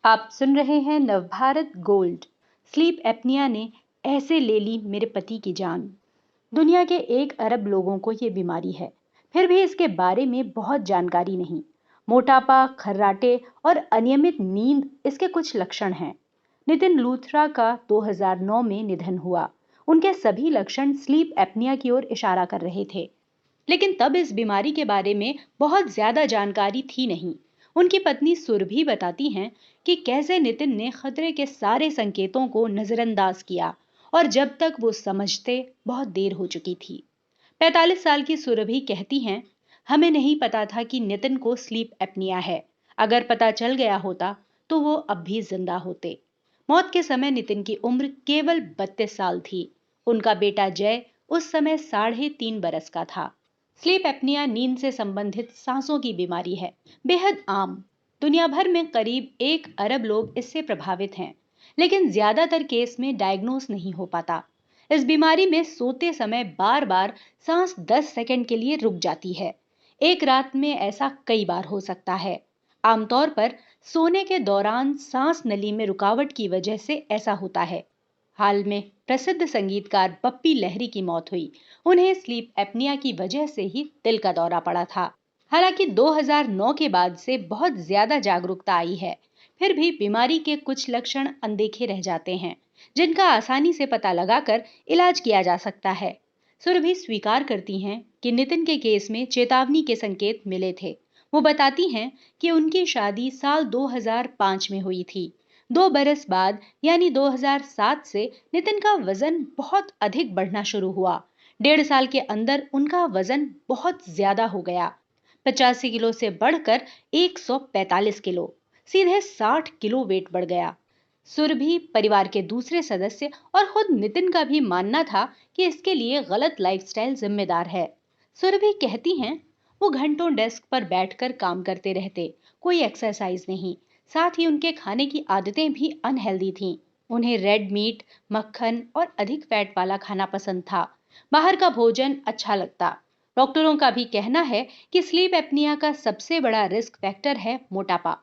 आप सुन रहे हैं नवभारत गोल्ड। स्लीप एपनिया ने ऐसे ले ली मेरे पति की जान। दुनिया के 1 अरब लोगों को ये बीमारी है, फिर भी इसके बारे में बहुत जानकारी नहीं। मोटापा, खर्राटे और अनियमित नींद इसके कुछ लक्षण हैं। नितिन लूथरा का 2009 में निधन हुआ। उनके सभी लक्षण स्लीप एपनिया की ओर इशारा कर रहे थे, लेकिन तब इस बीमारी के बारे में बहुत ज्यादा जानकारी थी नहीं। उनकी पत्नी सुरभि बताती हैं कि कैसे नितिन ने खतरे के सारे संकेतों को नजरअंदाज किया और जब तक वो समझते बहुत देर हो चुकी थी। 45 साल की सुरभि कहती हैं, हमें नहीं पता था कि नितिन को स्लीप एपनिया है। अगर पता चल गया होता तो वो अब भी जिंदा होते। मौत के समय नितिन की उम्र केवल 32 साल थी। उनका बेटा जय उस समय 3.5 बरस का था। स्लीप एपनिया नींद से संबंधित सांसों की बीमारी है, बेहद आम। दुनिया भर में करीब 1 अरब लोग इससे प्रभावित हैं, लेकिन ज्यादातर केस में डायग्नोस नहीं हो पाता। इस बीमारी में सोते समय बार बार सांस 10 सेकंड के लिए रुक जाती है। एक रात में ऐसा कई बार हो सकता है। आमतौर पर सोने के दौरान सांस नली में रुकावट की वजह से ऐसा होता है। हाल में प्रसिद्ध संगीतकार बप्पी लहरी की मौत हुई। उन्हें स्लीप एपनिया की वजह से ही दिल का दौरा पड़ा था। हालांकि 2009 के बाद से बहुत ज्यादा जागरूकता आई है, फिर भी बीमारी के कुछ लक्षण अनदेखे रह जाते हैं, जिनका आसानी से पता लगाकर इलाज किया जा सकता है। सुरभि स्वीकार करती हैं कि नितिन के केस में चेतावनी के संकेत मिले थे। वो बताती हैं कि उनकी शादी साल 2005 में हुई थी। 2 बरस बाद यानी 2007 से नितिन का वजन बहुत अधिक बढ़ना शुरू हुआ। 1.5 साल के अंदर उनका वजन बहुत ज्यादा हो गया। 85 किलो से बढ़कर 145 किलो, सीधे 60 किलो वेट बढ़ गया। सुरभि, परिवार के दूसरे सदस्य और खुद नितिन का भी मानना था कि इसके लिए गलत लाइफस्टाइल जिम्मेदार है। सुरभि कहती हैं, वो घंटों डेस्क पर बैठकर काम करते रहते, कोई एक्सरसाइज नहीं। साथ ही उनके खाने की आदतें भी अनहेल्दी थीं। उन्हें रेड मीट, मक्खन और अधिक फैट वाला खाना पसंद था। बाहर का भोजन अच्छा लगता। डॉक्टरों का भी कहना है कि स्लीप एपनिया का सबसे बड़ा रिस्क फैक्टर है मोटापा।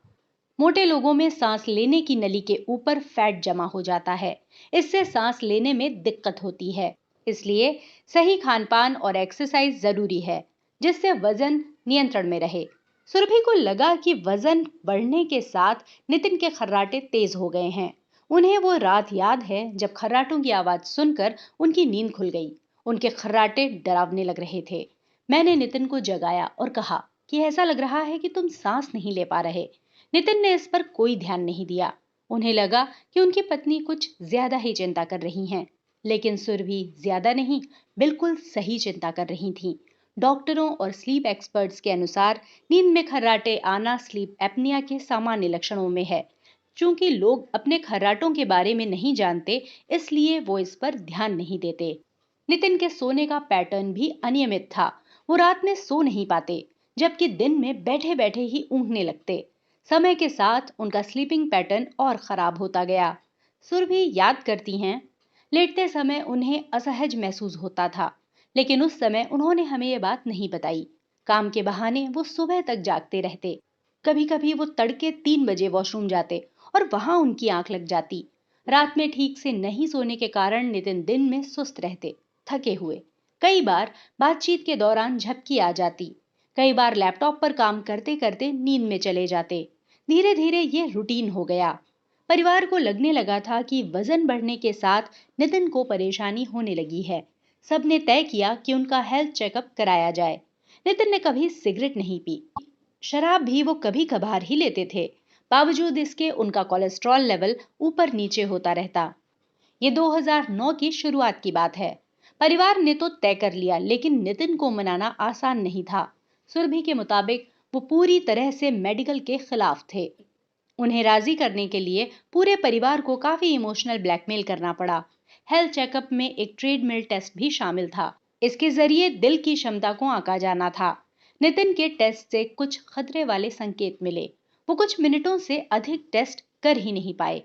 मोटे लोगों में सांस लेने की नली के ऊपर फैट जमा हो जाता है। इससे सांस लेने में दिक्कत होती है। इसलिए सही खानपान और एक्सरसाइज जरूरी है, जिससे वजन नियंत्रण में रहे। सुरभि को लगा कि वजन बढ़ने के साथ नितिन के खर्राटे तेज हो गए हैं। उन्हें वो रात याद है जब खर्राटों की आवाज सुनकर उनकी नींद खुल गई। उनके खर्राटे डरावने लग रहे थे। मैंने नितिन को जगाया और कहा कि ऐसा लग रहा है कि तुम सांस नहीं ले पा रहे। नितिन ने इस पर कोई ध्यान नहीं दिया। उन्हें लगा कि उनकी पत्नी कुछ ज्यादा ही चिंता कर रही हैं, लेकिन सुरभि ज्यादा नहीं, बिल्कुल सही चिंता कर रही थी। डॉक्टरों और स्लीप एक्सपर्ट्स के अनुसार नींद में खर्राटे आना स्लीप एपनिया के सामान्य लक्षणों में है। चूंकि लोग अपने खर्राटों के बारे में नहीं जानते, इसलिए वो इस पर ध्यान नहीं देते। नितिन के सोने का पैटर्न भी अनियमित था। वो रात में सो नहीं पाते, जबकि दिन में बैठे बैठे ही ऊँघने लगते। समय के साथ उनका स्लीपिंग पैटर्न और खराब होता गया। सुरभि याद करती हैं, लेटते समय उन्हें असहज महसूस होता था, लेकिन उस समय उन्होंने हमें ये बात नहीं बताई। काम के बहाने वो सुबह तक जागते रहते। कभी कभी वो तड़के 3 बजे वॉशरूम जाते और वहां उनकी आंख लग जाती। रात में ठीक से नहीं सोने के कारण नितिन दिन में सुस्त रहते, थके हुए। कई बार बातचीत के दौरान झपकी आ जाती। कई बार लैपटॉप पर काम करते करते नींद में चले जाते। धीरे धीरे ये रूटीन हो गया। परिवार को लगने लगा था कि वजन बढ़ने के साथ नितिन को परेशानी होने लगी है। सबने तय किया कि उनका हेल्थ चेकअप कराया जाए। नितिन ने कभी सिगरेट नहीं पी, शराब भी वो कभी कभार ही लेते थे। बावजूद इसके उनका कोलेस्ट्रॉल लेवल ऊपर नीचे होता रहता। ये 2009 की शुरुआत की बात है। परिवार ने तो तय कर लिया, लेकिन नितिन को मनाना आसान नहीं था। सुरभि के मुताबिक वो पूरी तरह से मेडिकल के खिलाफ थे। उन्हें राजी करने के लिए पूरे परिवार को काफी इमोशनल ब्लैकमेल करना पड़ा। हेल्थ चेकअप में एक ट्रेडमिल टेस्ट भी शामिल था। इसके जरिए दिल की क्षमता को आंका जाना था। नितिन के टेस्ट से कुछ खतरे वाले संकेत मिले। वो कुछ मिनटों से अधिक टेस्ट कर ही नहीं पाए।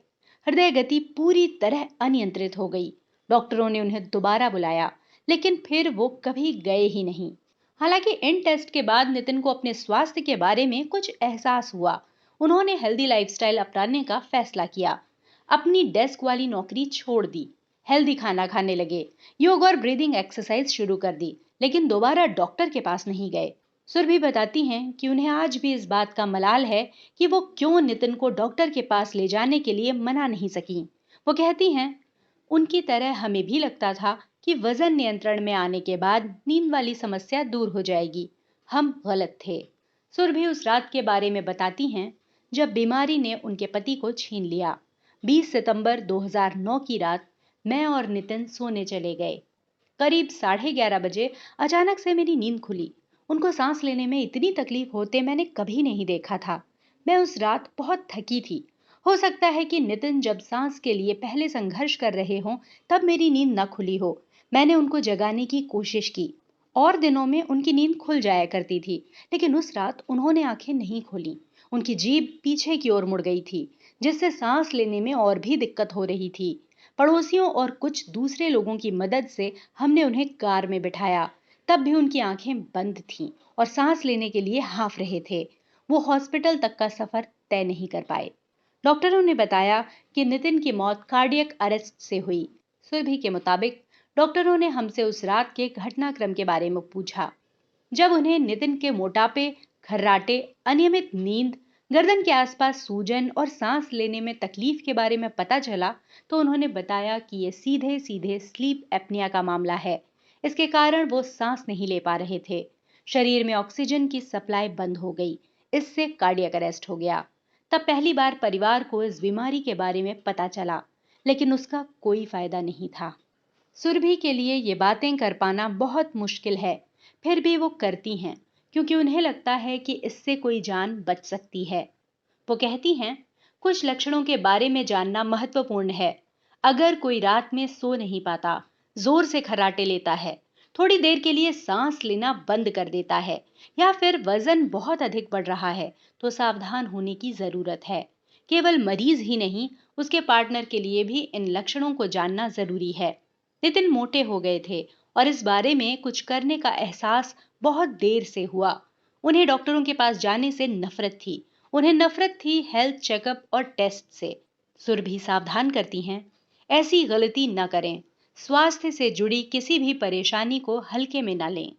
हृदय गति पूरी तरह अनियंत्रित हो गई। डॉक्टरों ने उन्हें दोबारा बुलाया, लेकिन फिर वो कभी गए ही नहीं। हालांकि इन टेस्ट के बाद नितिन को अपने स्वास्थ्य के बारे में कुछ एहसास हुआ। उन्होंने हेल्दी लाइफस्टाइल अपनाने का फैसला किया, अपनी डेस्क वाली नौकरी छोड़ दी, हेल्दी खाना खाने लगे, योग और ब्रीदिंग एक्सरसाइज शुरू कर दी, लेकिन दोबारा डॉक्टर के पास नहीं गए। सुरभि बताती हैं कि उन्हें आज भी इस बात का मलाल है कि वो क्यों नितिन को डॉक्टर के पास ले जाने के लिए मना नहीं सकी। वो कहती हैं, उनकी तरह हमें भी लगता था कि वजन नियंत्रण में आने के बाद नींद वाली समस्या दूर हो जाएगी। हम गलत थे। सुरभि उस रात के बारे में बताती हैं जब बीमारी ने उनके पति को छीन लिया। 20 सितंबर 2009 की रात मैं और नितिन सोने चले गए। करीब 11:30 बजे अचानक से मेरी नींद खुली। उनको सांस लेने में इतनी तकलीफ होते मैंने कभी नहीं देखा था। मैं उस रात बहुत थकी थी। हो सकता है कि नितिन जब सांस के लिए पहले संघर्ष कर रहे हों, तब मेरी नींद न खुली हो। मैंने उनको जगाने की कोशिश की। और दिनों में उनकी नींद खुल जाया करती थी, लेकिन उस रात उन्होंने आंखें नहीं खोली। उनकी जीभ पीछे की ओर मुड़ गई थी, जिससे सांस लेने में और भी दिक्कत हो रही थी। पड़ोसियों और कुछ दूसरे लोगों की मदद से हमने उन्हें कार में बिठाया। तब भी उनकी आंखें बंद थीं और सांस लेने के लिए हांफ रहे थे। वो हॉस्पिटल तक का सफर तय नहीं कर पाए। डॉक्टरों ने बताया कि नितिन की मौत कार्डियक अरेस्ट से हुई। सुरभि के मुताबिक डॉक्टरों ने हमसे उस रात के घटनाक्रम के बारे में पूछा। जब उन्हें नितिन के मोटापे, खर्राटे, अनियमित नींद, गर्दन के आसपास सूजन और सांस लेने में तकलीफ के बारे में पता चला, तो उन्होंने बताया कि ये सीधे सीधे स्लीप एप्निया का मामला है। इसके कारण वो सांस नहीं ले पा रहे थे। शरीर में ऑक्सीजन की सप्लाई बंद हो गई। इससे कार्डियक अरेस्ट हो गया। तब पहली बार परिवार को इस बीमारी के बारे में पता चला, लेकिन उसका कोई फायदा नहीं था। सुरभि के लिए ये बातें कर पाना बहुत मुश्किल है, फिर भी वो करती हैं, क्योंकि उन्हें लगता है कि इससे कोई जान बच सकती है। वो कहती हैं, कुछ लक्षणों के बारे में जानना महत्वपूर्ण है। अगर कोई रात में सो नहीं पाता, जोर से खर्राटे लेता है, थोड़ी देर के लिए सांस लेना बंद कर देता है, या फिर वजन बहुत अधिक बढ़ रहा है, तो सावधान होने की जरूरत है। केवल मरीज ही नहीं, उसके पार्टनर के लिए भी इन लक्षणों को जानना जरूरी है। नितिन मोटे हो गए थे और इस बारे में कुछ करने का एहसास बहुत देर से हुआ। उन्हें डॉक्टरों के पास जाने से नफरत थी। उन्हें नफरत थी हेल्थ चेकअप और टेस्ट से। सुरभि सावधान करती हैं, ऐसी गलती न करें। स्वास्थ्य से जुड़ी किसी भी परेशानी को हल्के में न लें।